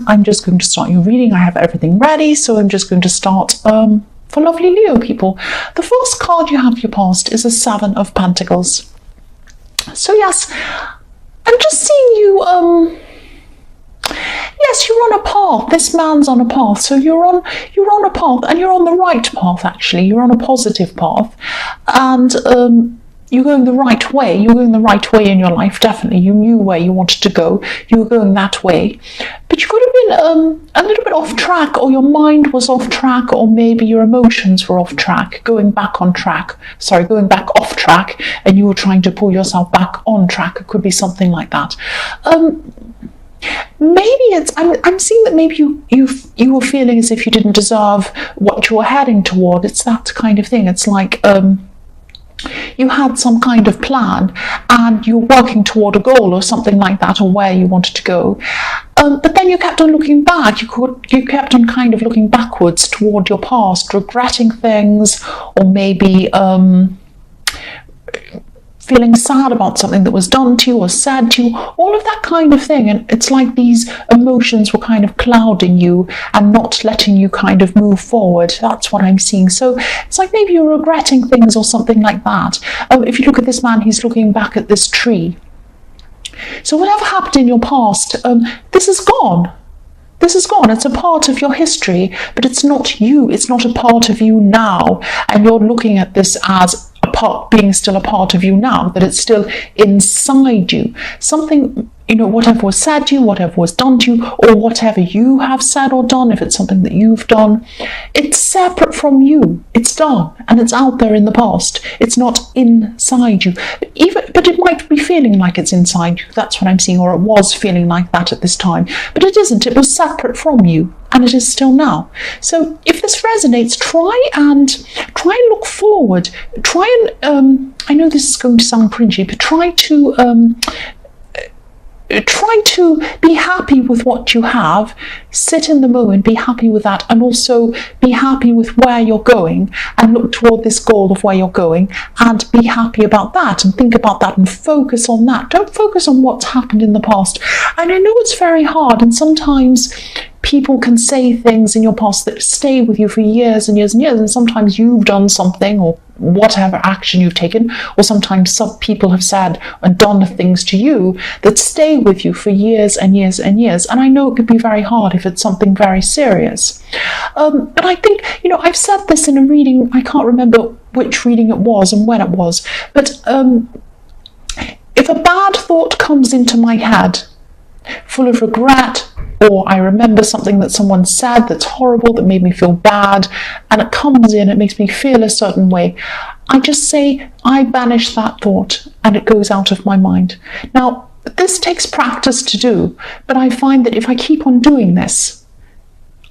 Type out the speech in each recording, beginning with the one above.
I'm just going to start your reading. I have everything ready, so I'm just going to start for lovely Leo people. The first card you have for your past is a Seven of Pentacles. So yes, I'm just seeing you, yes, you're on a path. This man's on a path. So you're on a path, and you're on the right path, actually. You're on a positive path. And you're going the right way. You're going the right way in your life, definitely. You knew where you wanted to go. You were going that way. But you could have been a little bit off track, or your mind was off track, or maybe your emotions were off track, going back off track, and you were trying to pull yourself back on track. It could be something like that. Maybe it's, I'm seeing that maybe you were feeling as if you didn't deserve what you were heading toward. It's that kind of thing. It's like, you had some kind of plan and you're working toward a goal or something like that, or where you wanted to go, but then you kept on looking back. You kept on kind of looking backwards toward your past, regretting things, or maybe feeling sad about something that was done to you or said to you, all of that kind of thing. And it's like these emotions were kind of clouding you and not letting you kind of move forward. That's what I'm seeing. So it's like maybe you're regretting things or something like that. If you look at this man, he's looking back at this tree. So whatever happened in your past, this is gone. This is gone. It's a part of your history, but it's not you. It's not a part of you now. And you're looking at this as being still a part of you now, that it's still inside you. Something, whatever was said to you, whatever was done to you, or whatever you have said or done, if it's something that you've done, it's separate from you. It's done, and it's out there in the past. It's not inside you. But it might be feeling like it's inside you. And I'm seeing, or it was feeling like that at this time. But it isn't. It was separate from you, and it is still now. So if this resonates, try and look forward. Try and, I know this is going to sound cringy, but try to be happy with what you have, sit in the moment, be happy with that, and also be happy with where you're going, and look toward this goal of where you're going, and be happy about that, and think about that, and focus on that. Don't focus on what's happened in the past. And I know it's very hard, and sometimes people can say things in your past that stay with you for years and years and years, and sometimes you've done something, or whatever action you've taken, or sometimes some people have said and done things to you that stay with you for years and years and years. And I know it could be very hard if it's something very serious. But I think, I've said this in a reading, I can't remember which reading it was and when it was, but if a bad thought comes into my head full of regret, or I remember something that someone said that's horrible, that made me feel bad, and it comes in, it makes me feel a certain way, I just say, I banish that thought, and it goes out of my mind. Now, this takes practice to do, but I find that if I keep on doing this,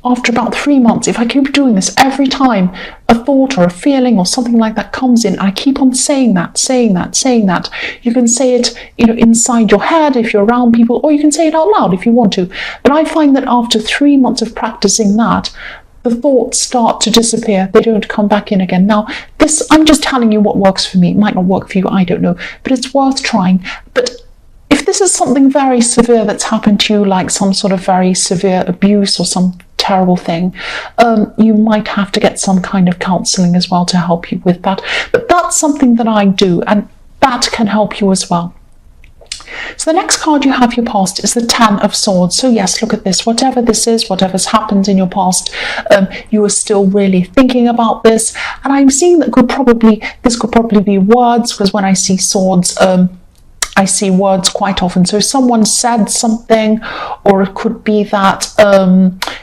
after about 3 months, if I keep doing this every time a thought or a feeling or something like that comes in, I keep on saying that. You can say it, inside your head if you're around people, or you can say it out loud if you want to. But I find that after 3 months of practicing that, the thoughts start to disappear. They don't come back in again. Now, I'm just telling you what works for me. It might not work for you, I don't know, but it's worth trying. But if this is something very severe that's happened to you, like some sort of very severe abuse or some terrible thing, you might have to get some kind of counselling as well to help you with that. But that's something that I do, and that can help you as well. So the next card you have your past is the Ten of Swords. So yes, look at this. Whatever this is, whatever's happened in your past, you are still really thinking about this. And I'm seeing that this could probably be words, because when I see swords, I see words quite often. So someone said something, or it could be that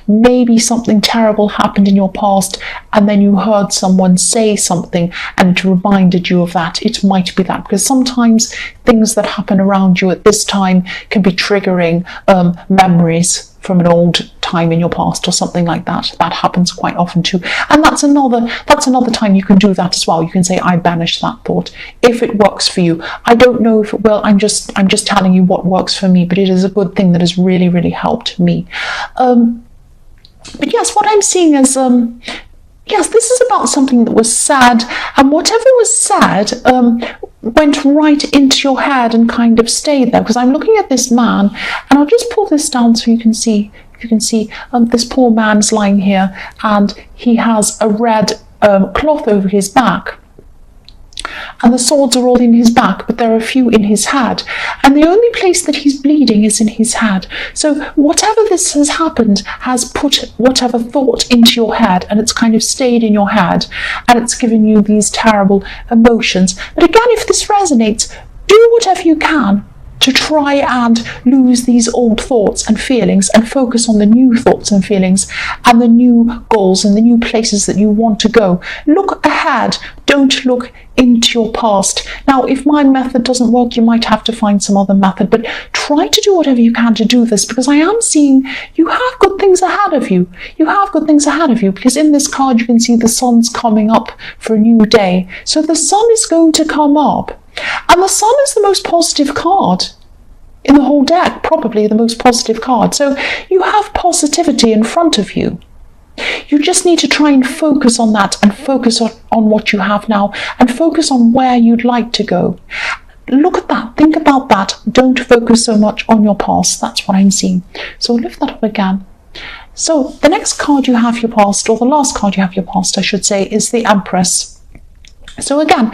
maybe something terrible happened in your past, and then you heard someone say something and it reminded you of that. It might be that, because sometimes things that happen around you at this time can be triggering memories from an old time in your past or something like that. That happens quite often too. And that's another time you can do that as well. You can say, I banish that thought, if it works for you. I don't know if it will. I'm just telling you what works for me, but it is a good thing that has really, really helped me. But yes, what I'm seeing is, yes, this is about something that was said, and whatever was said went right into your head and kind of stayed there. Because I'm looking at this man, and I'll just pull this down so you can see you can see this poor man's lying here and he has a red cloth over his back. And the swords are all in his back, but there are a few in his head. And the only place that he's bleeding is in his head. So whatever this has happened has put whatever thought into your head, and it's kind of stayed in your head, and it's given you these terrible emotions. But again, if this resonates, do whatever you can to try and lose these old thoughts and feelings and focus on the new thoughts and feelings and the new goals and the new places that you want to go. Look ahead, don't look into your past. Now, if my method doesn't work, you might have to find some other method, but try to do whatever you can to do this, because I am seeing you have good things ahead of you. You have good things ahead of you, because in this card you can see the sun's coming up for a new day. So the sun is going to come up. And the sun is the most positive card in the whole deck, probably the most positive card. So you have positivity in front of you. You just need to try and focus on that and focus on what you have now and focus on where you'd like to go. Look at that. Think about that. Don't focus so much on your past. That's what I'm seeing. So lift that up again. So the next card you have your past, or the last card you have your past, I should say, is the Empress. So again,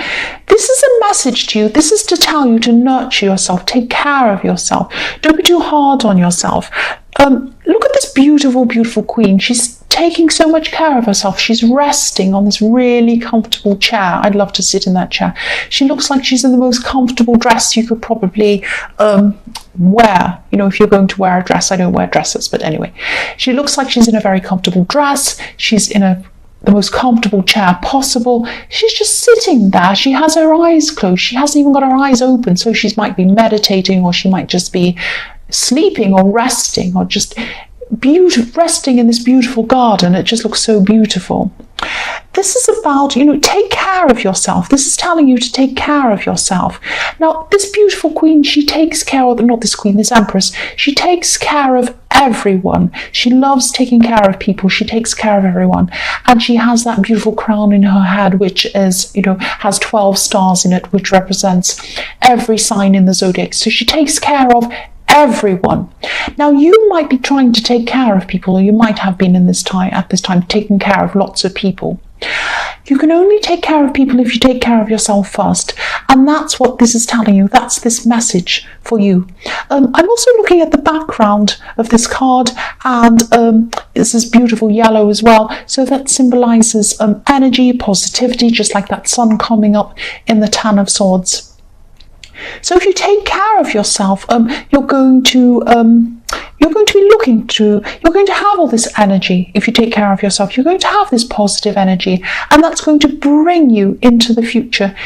this is a message to you. This is to tell you to nurture yourself, take care of yourself. Don't be too hard on yourself. Look at this beautiful, beautiful queen. She's taking so much care of herself. She's resting on this really comfortable chair. I'd love to sit in that chair. She looks like she's in the most comfortable dress you could probably wear. You know, if you're going to wear a dress. I don't wear dresses, but anyway. She looks like she's in a very comfortable dress. She's in the most comfortable chair possible. She's just sitting there. She has her eyes closed. She hasn't even got her eyes open, so she might be meditating, or she might just be sleeping or resting, or just resting in this beautiful garden. It just looks so beautiful. This is about, take care of yourself. This is telling you to take care of yourself. Now, this beautiful queen, she takes care of, not this queen, this Empress, she takes care of everyone. She loves taking care of people. She takes care of everyone. And she has that beautiful crown in her head, which is, has 12 stars in it, which represents every sign in the zodiac. So she takes care of everyone. Now, you might be trying to take care of people, or you might have been at this time taking care of lots of people. You can only take care of people if you take care of yourself first, and that's what this is telling you. That's this message for you. I'm also looking at the background of this card, and this is beautiful yellow as well, so that symbolizes energy, positivity, just like that sun coming up in the Ten of Swords. So if you take care of yourself, you're going to have all this energy. If you take care of yourself, you're going to have this positive energy, and that's going to bring you into the future.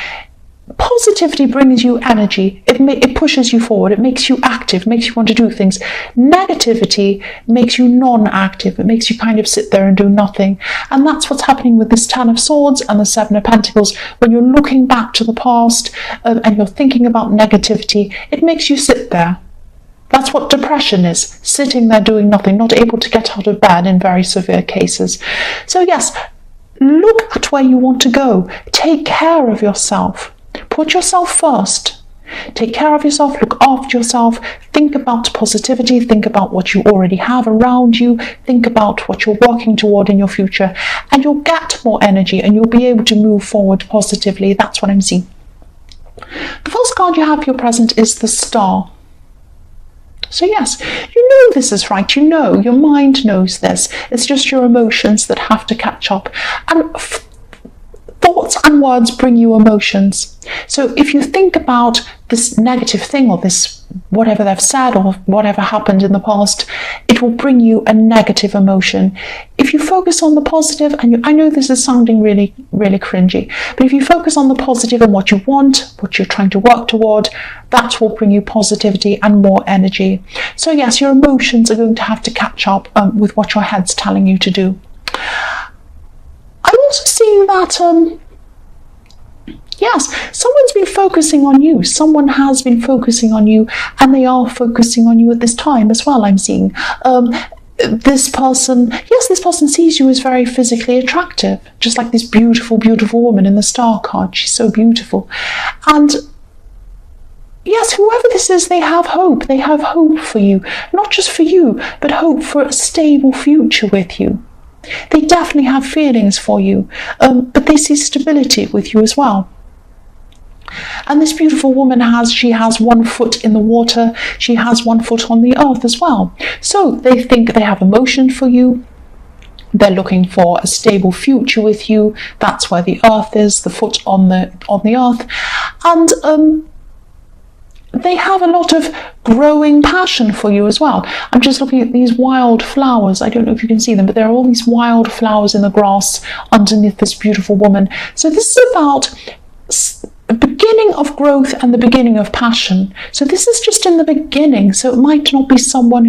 Positivity brings you energy. It pushes you forward. It makes you active, makes you want to do things. Negativity makes you non-active. It makes you kind of sit there and do nothing. And that's what's happening with this Ten of Swords and the Seven of Pentacles. When you're looking back to the past and you're thinking about negativity, it makes you sit there. That's what depression is, sitting there doing nothing, not able to get out of bed in very severe cases. So yes, look at where you want to go. Take care of yourself. Put yourself first. Take care of yourself, look after yourself, think about positivity, think about what you already have around you, think about what you're working toward in your future, and you'll get more energy and you'll be able to move forward positively. That's what I'm seeing. The first card you have for your present is the Star. So yes, you know this is right. You know, your mind knows this. It's just your emotions that have to catch up. And thoughts and words bring you emotions. So if you think about this negative thing, or this whatever they've said, or whatever happened in the past, it will bring you a negative emotion. If you focus on the positive, and I know this is sounding really, really cringy, but if you focus on the positive and what you want, what you're trying to work toward, that will bring you positivity and more energy. So yes, your emotions are going to have to catch up with what your head's telling you to do. I'm also seeing that, yes, someone's been focusing on you. Someone has been focusing on you, and they are focusing on you at this time as well, I'm seeing. This person sees you as very physically attractive, just like this beautiful, beautiful woman in the Star card. She's so beautiful. And yes, whoever this is, they have hope. They have hope for you. Not just for you, but hope for a stable future with you. They definitely have feelings for you, but they see stability with you as well. And this beautiful woman she has 1 foot in the water, she has 1 foot on the earth as well. So they think they have emotion for you. They're looking for a stable future with you. That's where the earth is, the foot on the earth. And they have a lot of growing passion for you as well. I'm just looking at these wild flowers. I don't know if you can see them, but there are all these wild flowers in the grass underneath this beautiful woman. So this is about the beginning of growth and the beginning of passion. So this is just in the beginning. So it might not be someone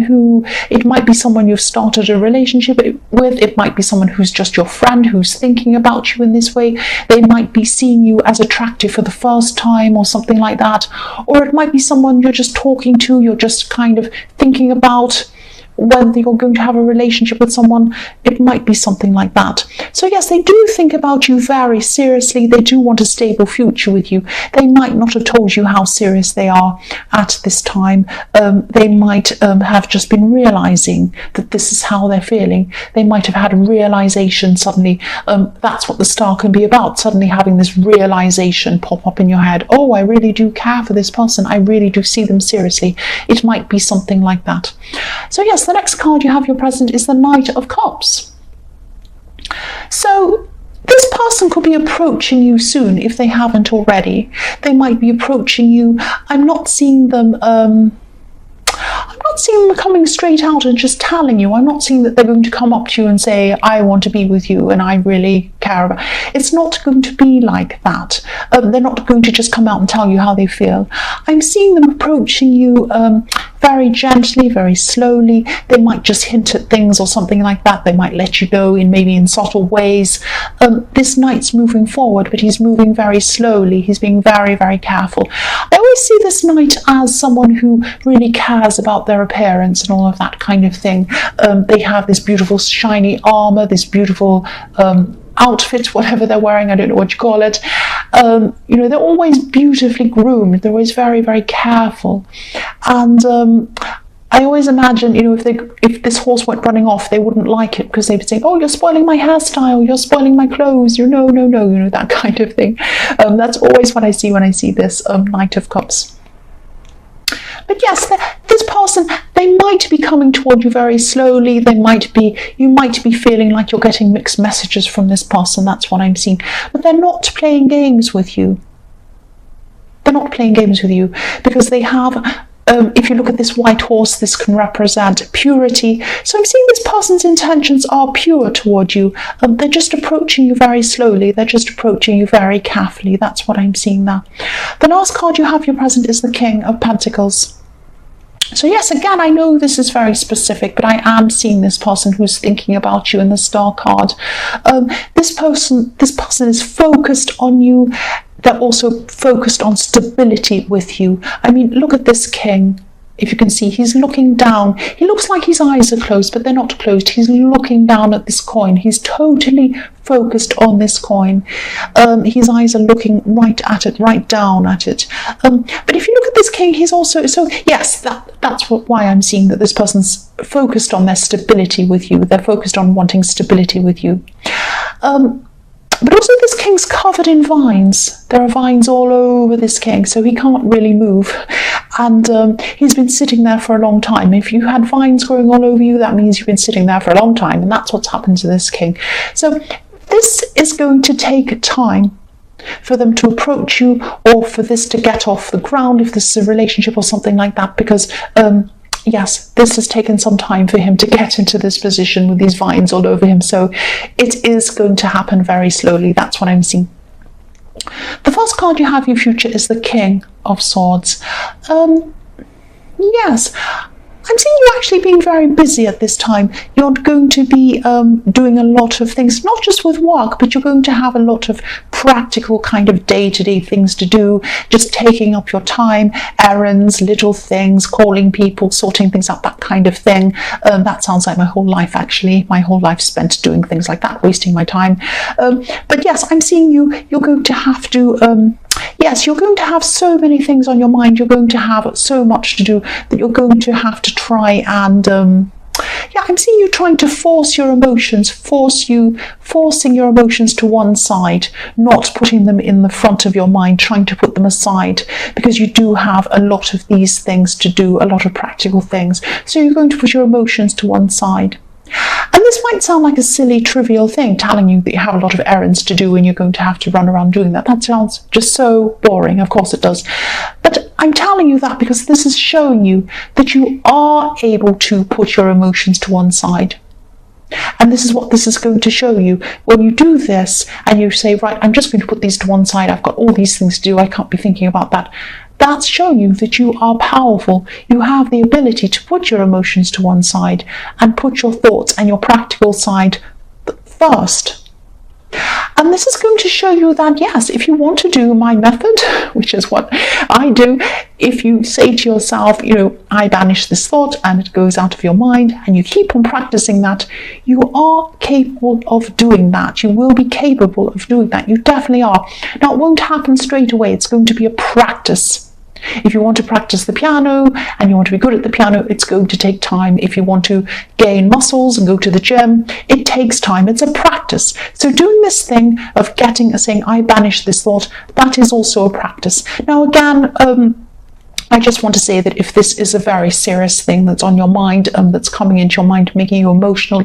it might be someone you've started a relationship with. It might be someone who's just your friend, who's thinking about you in this way. They might be seeing you as attractive for the first time or something like that. Or it might be someone you're just talking to, you're just kind of thinking about whether you're going to have a relationship with someone. It might be something like that. So yes, they do think about you very seriously. They do want a stable future with you. They might not have told you how serious they are at this time. They might have just been realizing that this is how they're feeling. They might have had a realization suddenly. That's what the star can be about, suddenly having this realization pop up in your head. Oh, I really do care for this person. I really do see them seriously. It might be something like that. So yes, the next card you have your present is the Knight of Cups. So this person could be approaching you soon if they haven't already. They might be approaching you. I'm not seeing them coming straight out and just telling you. I'm not seeing that they're going to come up to you and say, I want to be with you and I really care about. It's not going to be like that. They're not going to just come out and tell you how they feel. I'm seeing them approaching you very gently, very slowly. They might just hint at things or something like that. They might let you know maybe in subtle ways. This knight's moving forward, but he's moving very slowly. He's being very, very careful. I always see this knight as someone who really cares about their appearance and all of that kind of thing. They have this beautiful shiny armor, this beautiful outfit, whatever they're wearing, I don't know what you call it. They're always beautifully groomed. They're always very, very careful. And I always imagine, if this horse went running off, they wouldn't like it because they'd be saying, oh, you're spoiling my hairstyle, you're spoiling my clothes, no, that kind of thing. That's always what I see when I see this Knight of Cups. But yes, this person, they might be coming toward you very slowly. You might be feeling like you're getting mixed messages from this person. That's what I'm seeing. But they're not playing games with you. They're not playing games with you because they have, if you look at this white horse, this can represent purity. So I'm seeing this person's intentions are pure toward you. They're just approaching you very slowly. They're just approaching you very carefully. That's what I'm seeing now. The last card you have your present is the King of Pentacles. So yes, again, I know this is very specific, but I am seeing this person who's thinking about you in the Star card. This person is focused on you. They're also focused on stability with you. I mean, look at this king. If you can see, he's looking down. He looks like his eyes are closed, but they're not closed. He's looking down at this coin. He's totally focused on this coin. His eyes are looking right at it, right down at it. But if you look at this king, he's also, so yes, that's why I'm seeing that this person's focused on their stability with you. They're focused on wanting stability with you. But also this king's covered in vines. There are vines all over this king, so he can't really move. And he's been sitting there for a long time. If you had vines growing all over you, that means you've been sitting there for a long time. And that's what's happened to this king. So this is going to take time for them to approach you, or for this to get off the ground, if this is a relationship or something like that, because yes, this has taken some time for him to get into this position with these vines all over him. So it is going to happen very slowly. That's what I'm seeing. The first card you have your future is the King of Swords. Yes, I'm seeing you actually being very busy at this time. You're going to be doing a lot of things, not just with work, but you're going to have a lot of practical kind of day-to-day things to do, just taking up your time, errands, little things, calling people, sorting things out, that kind of thing. That sounds like my whole life, actually. My whole life spent doing things like that, wasting my time. But yes, I'm seeing you're going to have to yes, you're going to have so many things on your mind. You're going to have so much to do that you're going to have to try and yeah, I'm seeing you trying to force your emotions, forcing your emotions to one side, not putting them in the front of your mind, trying to put them aside, because you do have a lot of these things to do, a lot of practical things. So you're going to put your emotions to one side. And this might sound like a silly, trivial thing, telling you that you have a lot of errands to do and you're going to have to run around doing that. That sounds just so boring. Of course it does. But I'm telling you that because this is showing you that you are able to put your emotions to one side. And this is what this is going to show you. When you do this and you say, right, I'm just going to put these to one side. I've got all these things to do. I can't be thinking about that. That's showing you that you are powerful. You have the ability to put your emotions to one side and put your thoughts and your practical side first. And this is going to show you that, yes, if you want to do my method, which is what I do, if you say to yourself, you know, I banish this thought and it goes out of your mind, and you keep on practicing that, you are capable of doing that. You will be capable of doing that. You definitely are. Now, it won't happen straight away. It's going to be a practice. If you want to practice the piano and you want to be good at the piano, it's going to take time. If you want to gain muscles and go to the gym, it takes time. It's a practice. So doing this thing of saying, I banish this thought, that is also a practice. Now, again, I just want to say that if this is a very serious thing that's on your mind, that's coming into your mind, making you emotional,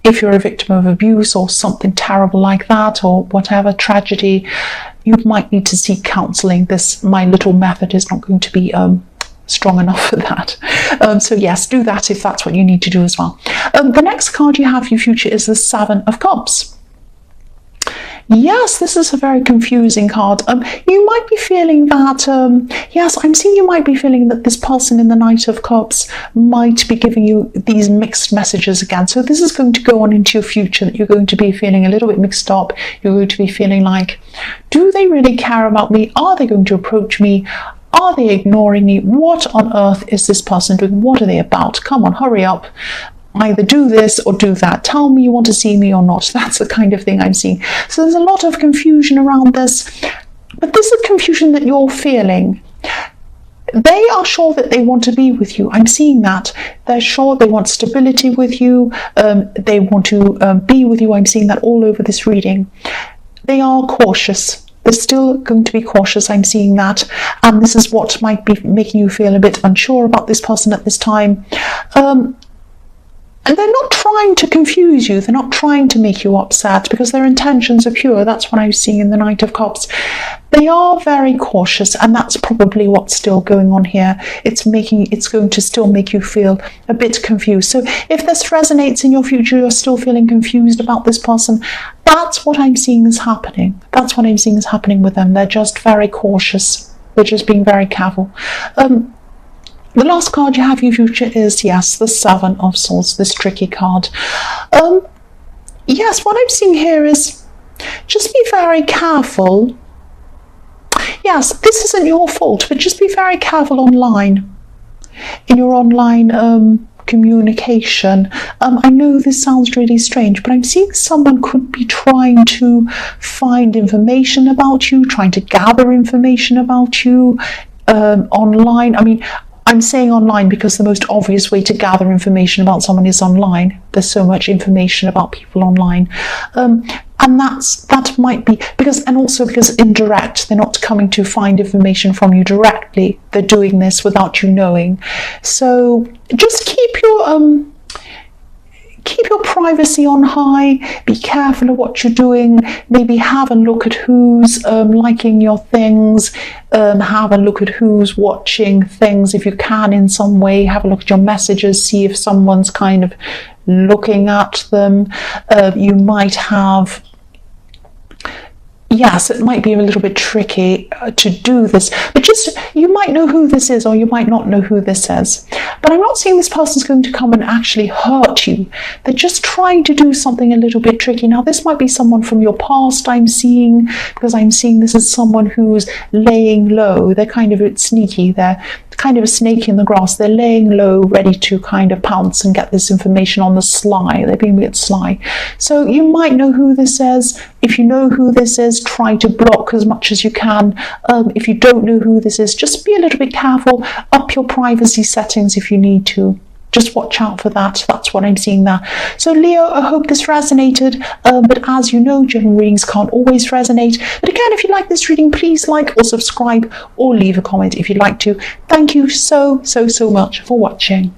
if you're a victim of abuse or something terrible like that, or whatever tragedy, you might need to seek counselling. My little method is not going to be strong enough for that. So yes, do that if that's what you need to do as well. The next card you have for your future is the Seven of Cups. Yes, this is a very confusing card. You might be feeling that, yes, I'm seeing you might be feeling that this person in the Knight of Cups might be giving you these mixed messages again. So this is going to go on into your future, that you're going to be feeling a little bit mixed up. You're going to be feeling like, do they really care about me? Are they going to approach me? Are they ignoring me? What on earth is this person doing? What are they about? Come on, hurry up. Either do this or do that. Tell me you want to see me or not. That's the kind of thing I'm seeing. So there's a lot of confusion around this, but this is confusion that you're feeling. They are sure that they want to be with you. I'm seeing that. They're sure they want stability with you. They want to be with you. I'm seeing that all over this reading. They are cautious. They're still going to be cautious. I'm seeing that. And this is what might be making you feel a bit unsure about this person at this time. And they're not trying to confuse you. They're not trying to make you upset, because their intentions are pure. That's what I'm seeing in the Knight of Cups. They are very cautious, and that's probably what's still going on here. It's going to still make you feel a bit confused. So if this resonates in your future, you're still feeling confused about this person, that's what I'm seeing is happening. That's what I'm seeing is happening with them. They're just very cautious. They're just being very careful. The last card you have in your future is, yes, the Seven of Swords, this tricky card. Yes, what I'm seeing here is just be very careful. Yes, this isn't your fault, but just be very careful online, in your online communication. I know this sounds really strange, but I'm seeing someone could be trying to find information about you, trying to gather information about you online. I mean, I'm saying online because the most obvious way to gather information about someone is online. There's so much information about people online. And that might be because indirect, they're not coming to find information from you directly. They're doing this without you knowing. So just keep your privacy on high. Be careful of what you're doing. Maybe have a look at who's liking your things. Have a look at who's watching things. If you can in some way, have a look at your messages. See if someone's kind of looking at them. You might have... Yes, it might be a little bit tricky to do this, but just, you might know who this is or you might not know who this is. But I'm not seeing this person's going to come and actually hurt you. They're just trying to do something a little bit tricky. Now, this might be someone from your past I'm seeing, because I'm seeing this as someone who's laying low. They're kind of a bit sneaky. They're kind of a snake in the grass. They're laying low, ready to kind of pounce and get this information on the sly. They're being a bit sly. So you might know who this is. If you know who this is, always try to block as much as you can. If you don't know who this is, just be a little bit careful. Up your privacy settings if you need to. Just watch out for that. That's what I'm seeing there. So Leo, I hope this resonated, but as you know, general readings can't always resonate. But again, if you like this reading, please like or subscribe or leave a comment if you'd like to. Thank you so much for watching.